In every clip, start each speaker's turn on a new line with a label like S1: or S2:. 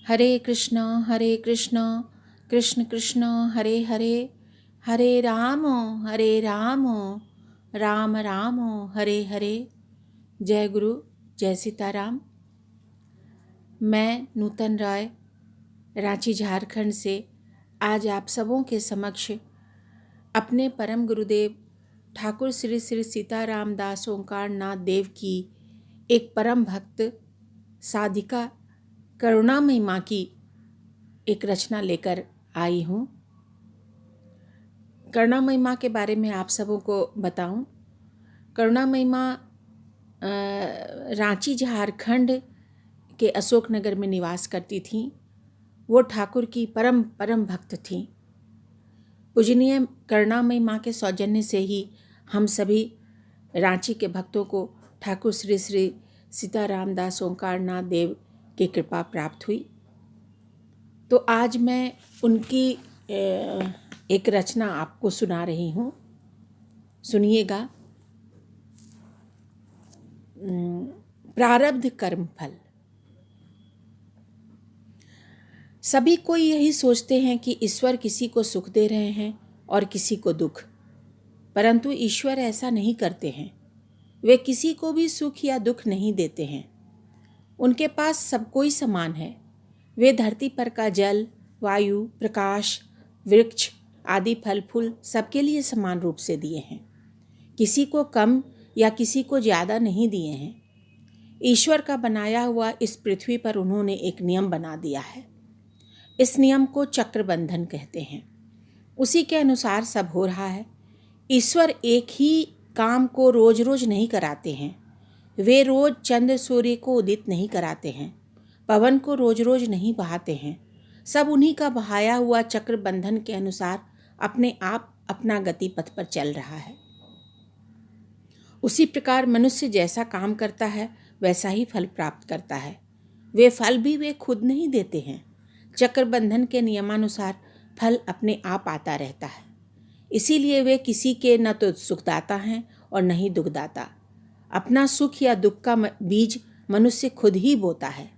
S1: हरे कृष्ण कृष्ण कृष्ण हरे हरे, हरे राम राम राम हरे हरे। जय गुरु, जय सीताराम। मैं नूतन राय रांची झारखंड से आज आप सबों के समक्ष अपने परम गुरुदेव ठाकुर श्री श्री सीताराम दास ओंकार नाथ देव की एक परम भक्त साधिका करुणामयी माँ की एक रचना लेकर आई हूँ। करुणामयी माँ के बारे में आप सबों को बताऊं। करुणामयी माँ रांची झारखंड के अशोकनगर में निवास करती थीं। वो ठाकुर की परम परम भक्त थीं। पूजनीय करुणामयी माँ के सौजन्य से ही हम सभी रांची के भक्तों को ठाकुर श्री श्री सीताराम दास ओंकार नाथ देव की कृपा प्राप्त हुई। तो आज मैं उनकी एक रचना आपको सुना रही हूँ, सुनिएगा। प्रारब्ध कर्म फल। सभी कोई यही सोचते हैं कि ईश्वर किसी को सुख दे रहे हैं और किसी को दुख, परंतु ईश्वर ऐसा नहीं करते हैं। वे किसी को भी सुख या दुख नहीं देते हैं। उनके पास सब कोई समान है। वे धरती पर का जल, वायु, प्रकाश, वृक्ष आदि फल फूल सबके लिए समान रूप से दिए हैं। किसी को कम या किसी को ज़्यादा नहीं दिए हैं। ईश्वर का बनाया हुआ इस पृथ्वी पर उन्होंने एक नियम बना दिया है। इस नियम को चक्र बंधन कहते हैं। उसी के अनुसार सब हो रहा है। ईश्वर एक ही काम को रोज रोज नहीं कराते हैं। वे रोज चंद्र सूर्य को उदित नहीं कराते हैं। पवन को रोज रोज नहीं बहाते हैं। सब उन्हीं का बहाया हुआ चक्र बंधन के अनुसार अपने आप अपना गति पथ पर चल रहा है। उसी प्रकार मनुष्य जैसा काम करता है वैसा ही फल प्राप्त करता है। वे फल भी वे खुद नहीं देते हैं। चक्र बंधन के नियमानुसार फल अपने आप आता रहता है। इसीलिए वे किसी के न तो सुखदाता हैं और न ही दुखदाता। अपना सुख या दुख का बीज मनुष्य खुद ही बोता है।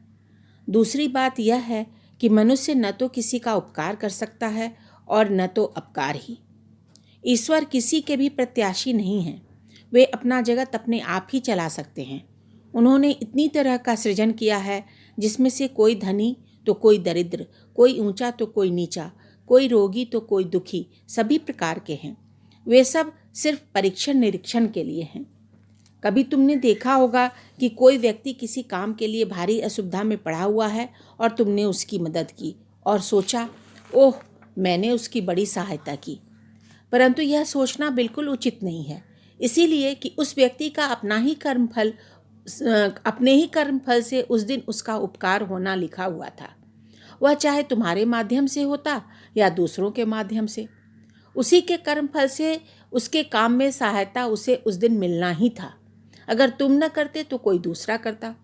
S1: दूसरी बात यह है कि मनुष्य न तो किसी का उपकार कर सकता है और न तो अपकार ही। ईश्वर किसी के भी प्रत्याशी नहीं हैं। वे अपना जगत अपने आप ही चला सकते हैं। उन्होंने इतनी तरह का सृजन किया है जिसमें से कोई धनी तो कोई दरिद्र, कोई ऊंचा तो कोई नीचा, कोई रोगी तो कोई दुखी, सभी प्रकार के हैं। वे सब सिर्फ परीक्षण निरीक्षण के लिए हैं। कभी तुमने देखा होगा कि कोई व्यक्ति किसी काम के लिए भारी असुविधा में पड़ा हुआ है और तुमने उसकी मदद की और सोचा, ओह मैंने उसकी बड़ी सहायता की। परंतु यह सोचना बिल्कुल उचित नहीं है। इसीलिए कि उस व्यक्ति का अपने ही कर्म फल से उस दिन उसका उपकार होना लिखा हुआ था। वह चाहे तुम्हारे माध्यम से होता या दूसरों के माध्यम से, उसी के कर्म फल से उसके काम में सहायता उसे उस दिन मिलना ही था। अगर तुम न करते तो कोई दूसरा करता।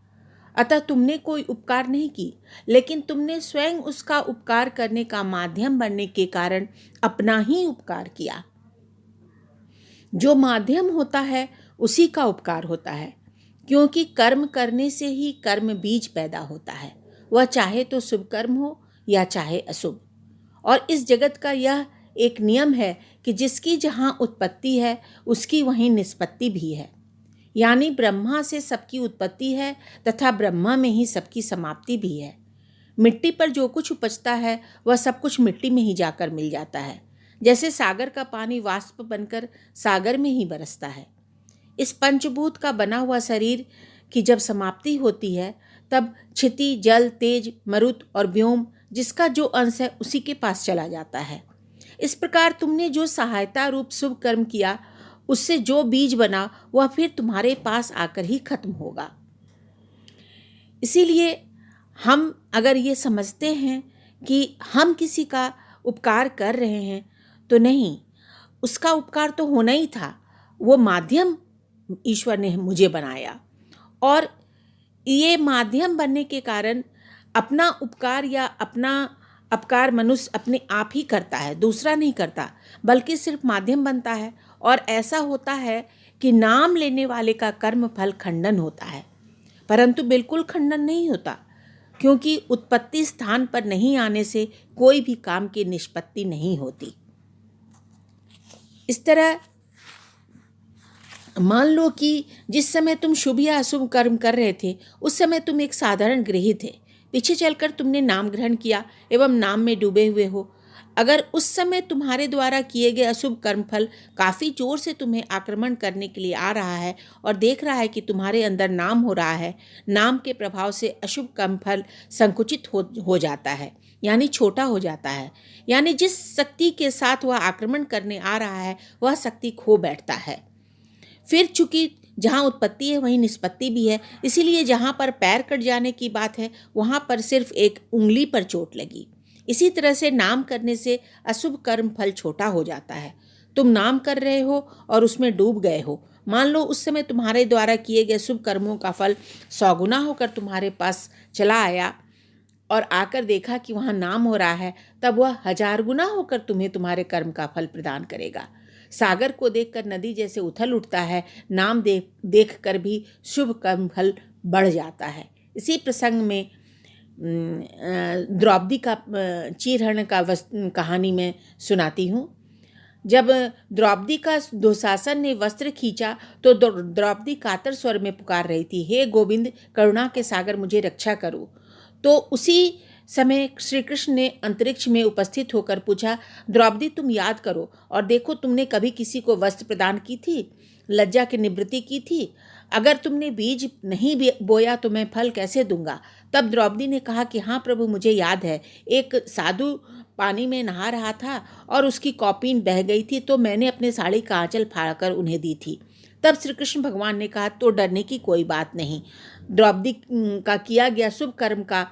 S1: अतः तुमने कोई उपकार नहीं की, लेकिन तुमने स्वयं उसका उपकार करने का माध्यम बनने के कारण अपना ही उपकार किया। जो माध्यम होता है उसी का उपकार होता है, क्योंकि कर्म करने से ही कर्म बीज पैदा होता है। वह चाहे तो शुभ कर्म हो या चाहे अशुभ। और इस जगत का यह एक नियम है कि जिसकी जहाँ उत्पत्ति है उसकी वहीं निष्पत्ति भी है। यानी ब्रह्मा से सबकी उत्पत्ति है तथा ब्रह्मा में ही सबकी समाप्ति भी है। मिट्टी पर जो कुछ उपजता है वह सब कुछ मिट्टी में ही जाकर मिल जाता है। जैसे सागर का पानी वाष्प बनकर सागर में ही बरसता है। इस पंचभूत का बना हुआ शरीर की जब समाप्ति होती है तब क्षिति, जल, तेज, मरुत और व्योम जिसका जो अंश है उसी के पास चला जाता है। इस प्रकार तुमने जो सहायता रूप शुभ कर्म किया उससे जो बीज बना वह फिर तुम्हारे पास आकर ही खत्म होगा। इसीलिए हम अगर ये समझते हैं कि हम किसी का उपकार कर रहे हैं तो नहीं, उसका उपकार तो होना ही था। वो माध्यम ईश्वर ने मुझे बनाया और ये माध्यम बनने के कारण अपना उपकार या अपना अपकार मनुष्य अपने आप ही करता है, दूसरा नहीं करता, बल्कि सिर्फ माध्यम बनता है। और ऐसा होता है कि नाम लेने वाले का कर्म फल खंडन होता है, परंतु बिल्कुल खंडन नहीं होता। क्योंकि उत्पत्ति स्थान पर नहीं आने से कोई भी काम की निष्पत्ति नहीं होती। इस तरह मान लो कि जिस समय तुम शुभ या अशुभ कर्म कर रहे थे उस समय तुम एक साधारण गृही थे। पीछे चलकर तुमने नाम ग्रहण किया एवं नाम में डूबे हुए हो। अगर उस समय तुम्हारे द्वारा किए गए अशुभ कर्मफल काफ़ी जोर से तुम्हें आक्रमण करने के लिए आ रहा है और देख रहा है कि तुम्हारे अंदर नाम हो रहा है, नाम के प्रभाव से अशुभ कर्मफल संकुचित हो जाता है, यानी छोटा हो जाता है। यानी जिस शक्ति के साथ वह आक्रमण करने आ रहा है वह शक्ति खो बैठता है। फिर चूंकि जहाँ उत्पत्ति है वहीं निष्पत्ति भी है, इसीलिए जहाँ पर पैर कट जाने की बात है वहाँ पर सिर्फ एक उंगली पर चोट लगी। इसी तरह से नाम करने से अशुभ कर्म फल छोटा हो जाता है। तुम नाम कर रहे हो और उसमें डूब गए हो। मान लो उस समय तुम्हारे द्वारा किए गए शुभ कर्मों का फल 100 गुना होकर तुम्हारे पास चला आया और आकर देखा कि वहाँ नाम हो रहा है, तब वह 1000 गुना होकर तुम्हें तुम्हारे कर्म का फल प्रदान करेगा। सागर को देखकर नदी जैसे उथल उठता है, नाम देख कर भी शुभ कर्म फल बढ़ जाता है। इसी प्रसंग में द्रौपदी का चीरहरण का कहानी में सुनाती हूँ। जब द्रौपदी का दुशासन ने वस्त्र खींचा तो द्रौपदी कातर स्वर में पुकार रही थी, हे गोविंद, करुणा के सागर, मुझे रक्षा करो। तो उसी समय श्री कृष्ण ने अंतरिक्ष में उपस्थित होकर पूछा, द्रौपदी, तुम याद करो और देखो, तुमने कभी किसी को वस्त्र प्रदान की थी, लज्जा की निवृत्ति की थी? अगर तुमने बीज नहीं बोया तो मैं फल कैसे दूंगा? तब द्रौपदी ने कहा कि हाँ प्रभु, मुझे याद है, एक साधु पानी में नहा रहा था और उसकी कौपीन बह गई थी, तो मैंने अपने साड़ी का आंचल फाड़कर उन्हें दी थी। तब श्री कृष्ण भगवान ने कहा, तो डरने की कोई बात नहीं। द्रौपदी का किया गया शुभ कर्म का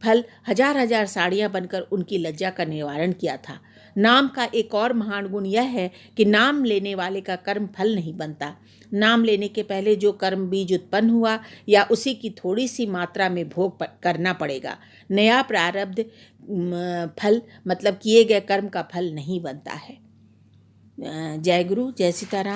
S1: फल 1000 साड़ियाँ बनकर उनकी लज्जा का निवारण किया था। नाम का एक और महान गुण यह है कि नाम लेने वाले का कर्म फल नहीं बनता। नाम लेने के पहले जो कर्म बीज उत्पन्न हुआ या उसी की थोड़ी सी मात्रा में भोग करना पड़ेगा। नया प्रारब्ध फल मतलब किए गए कर्म का फल नहीं बनता है। जय गुरु, जय सीताराम।